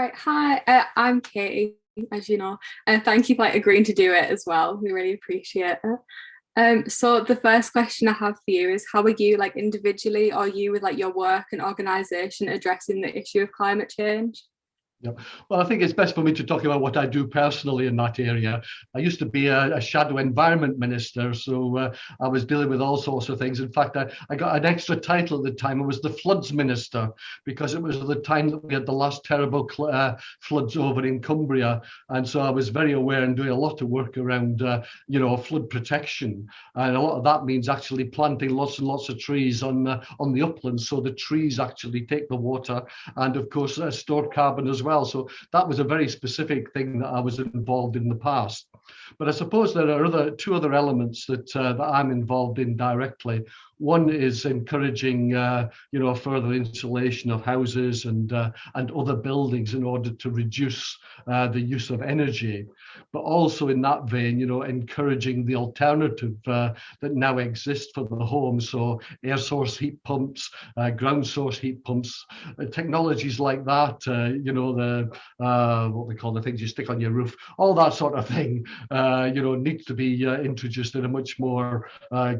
Right. Hi, I'm Katie, as you know. Thank you for agreeing to do it as well. We really appreciate it. So the first question I have for you is how are you individually or you with your work and organization addressing the issue of climate change? Yeah. Well, I think it's best for me to talk about what I do personally in that area. I used to be a shadow environment minister, so I was dealing with all sorts of things. In fact, I got an extra title at the time. It was the floods minister, because it was the time that we had the last terrible floods over in Cumbria. And so I was very aware and doing a lot of work around, flood protection. And a lot of that means actually planting lots and lots of trees on the uplands, so the trees actually take the water and, of course, store carbon as well. So that was a very specific thing that I was involved in the past. But I suppose there are two other elements that I'm involved in directly. One is encouraging, further insulation of houses and other buildings in order to reduce the use of energy. But also in that vein, encouraging the alternative that now exists for the home. So air source heat pumps, ground source heat pumps, technologies like that. What we call the things you stick on your roof, all that sort of thing. Needs to be introduced at a much more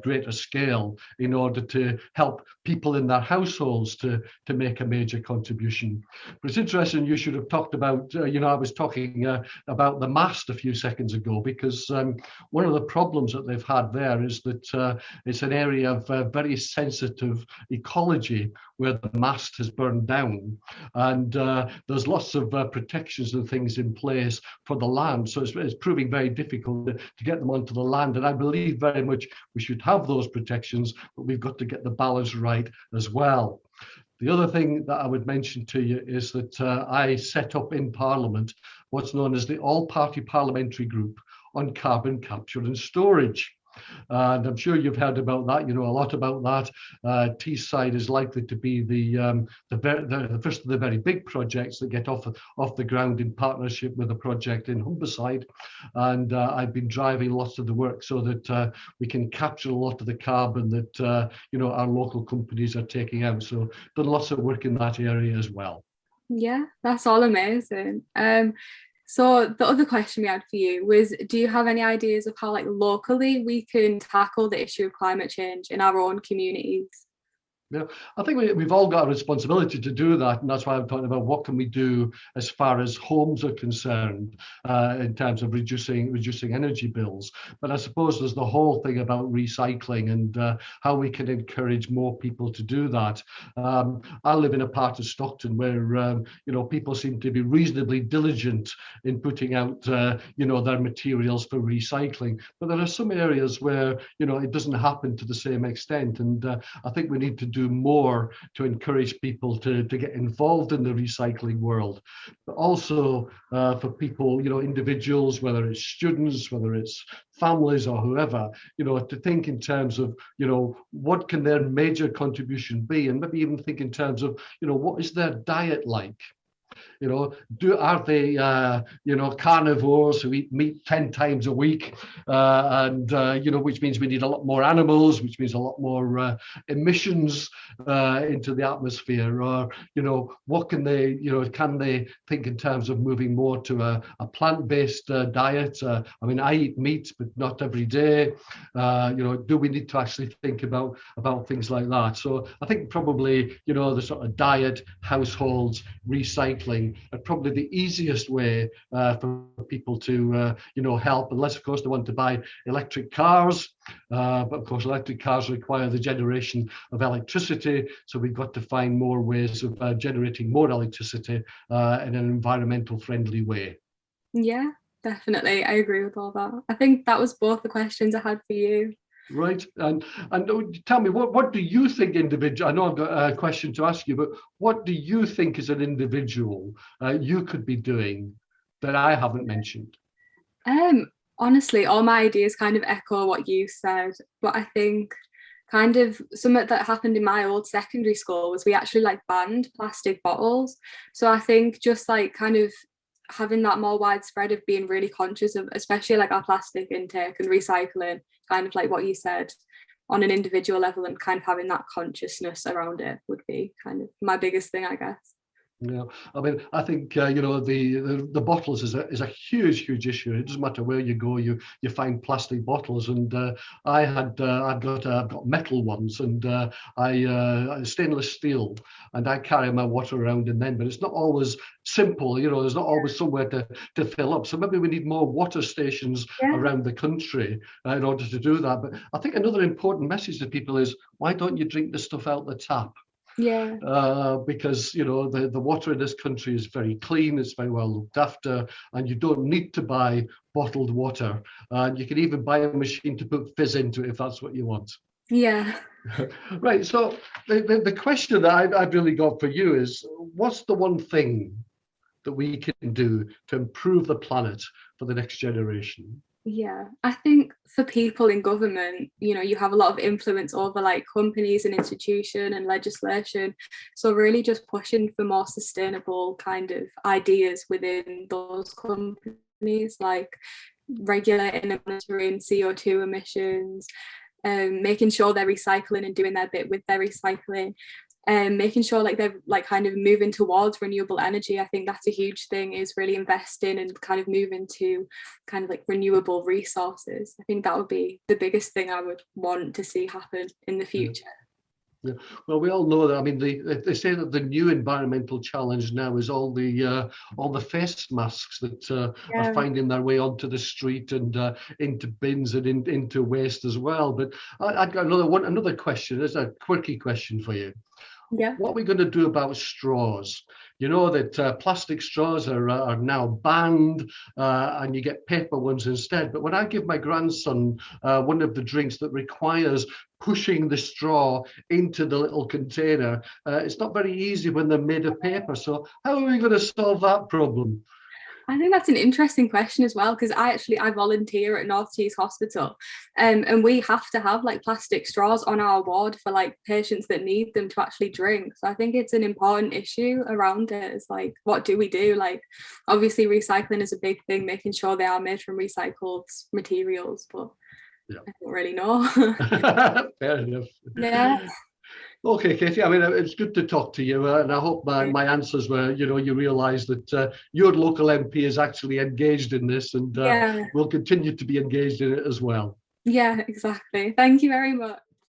greater scale in order to help people in their households to make a major contribution. But it's interesting you should have talked about, I was talking about the mast a few seconds ago, because one of the problems that they've had there is that it's an area of very sensitive ecology where the mast has burned down. And there's lots of protections and things in place for the land. So it's proving very difficult to get them onto the land. And I believe very much we should have those protections, but we've got to get the balance right as well. The other thing that I would mention to you is that I set up in Parliament what's known as the All-Party Parliamentary Group on Carbon Capture and Storage. And I'm sure you've heard about that. You know a lot about that. Teesside is likely to be the first of the very big projects that get off the ground in partnership with a project in Humberside. And I've been driving lots of the work so that we can capture a lot of the carbon that our local companies are taking out. So done lots of work in that area as well. Yeah, that's all amazing. So the other question we had for you was, do you have any ideas of how locally we can tackle the issue of climate change in our own communities? Yeah, I think we've all got a responsibility to do that, and that's why I'm talking about what can we do as far as homes are concerned in terms of reducing energy bills. But I suppose there's the whole thing about recycling and how we can encourage more people to do that. I live in a part of Stockton where people seem to be reasonably diligent in putting out their materials for recycling, but there are some areas where it doesn't happen to the same extent, and I think we need to do more to encourage people to get involved in the recycling world, but also for people, individuals, whether it's students, whether it's families or whoever, to think in terms of, what can their major contribution be, and maybe even think in terms of, what is their diet like? Are they carnivores who eat meat 10 times a week, which means we need a lot more animals, which means a lot more emissions into the atmosphere, or what can they think in terms of moving more to a plant-based diet? I eat meat, but not every day. Do we need to actually think about things like that? So I think probably the sort of diet, households, recycling are probably the easiest way for people to help, unless of course they want to buy electric cars, but of course electric cars require the generation of electricity, so we've got to find more ways of generating more electricity in an environmental friendly way. Yeah, definitely, I agree with all that. I think that was both the questions I had for you. Right, and tell me, what do you think individual? I know I've got a question to ask you, but what do you think as an individual you could be doing that I haven't mentioned? Honestly, all my ideas kind of echo what you said, but I think kind of something that happened in my old secondary school was we actually banned plastic bottles. So I think just kind of having that more widespread of being really conscious of especially our plastic intake and recycling, kind of what you said, on an individual level, and kind of having that consciousness around it would be kind of my biggest thing, I guess. Yeah, I mean, I think the bottles is a huge issue. It doesn't matter where you go, you find plastic bottles, and I've got metal ones, and stainless steel, and I carry my water around in them. But it's not always simple. There's not always somewhere to fill up. So maybe we need more water stations Yeah, around the country in order to do that. But I think another important message to people is, why don't you drink the stuff out the tap? yeah, Because the water in this country is very clean, it's very well looked after, and you don't need to buy bottled water. And you can even buy a machine to put fizz into it if that's what you want. yeah. Right. So the question that I've really got for you is, what's the one thing that we can do to improve the planet for the next generation? Yeah, I think for people in government, you have a lot of influence over like companies and institution and legislation. So really just pushing for more sustainable kind of ideas within those companies, like regulating and monitoring CO2 emissions, making sure they're recycling and doing their bit with their recycling, and making sure like they're like kind of moving towards renewable energy. I think that's a huge thing, is really investing and kind of moving to kind of like renewable resources. I think that would be the biggest thing I would want to see happen in the future. Yeah. Well, we all know that. I mean, they say that the new environmental challenge now is all the face masks that are Yeah, finding their way onto the street and into bins and into waste as well. But I've got another question. There's a quirky question for you. yeah, What are we going to do about straws? You know that plastic straws are now banned, and you get paper ones instead. But when I give my grandson one of the drinks that requires pushing the straw into the little container, it's not very easy when they're made of paper. So how are we going to solve that problem? I think that's an interesting question as well, because I volunteer at North Tees Hospital, and we have to have like plastic straws on our ward for like patients that need them to actually drink. So I think it's an important issue around it. It's like, what do we do? Like, obviously recycling is a big thing, making sure they are made from recycled materials, but Yeah. I don't really know. Fair enough. Yeah, Okay, Katie. I mean, it's good to talk to you, and I hope my answers were, you realise that your local MP is actually engaged in this, and yeah, will continue to be engaged in it as well. yeah, exactly. Thank you very much.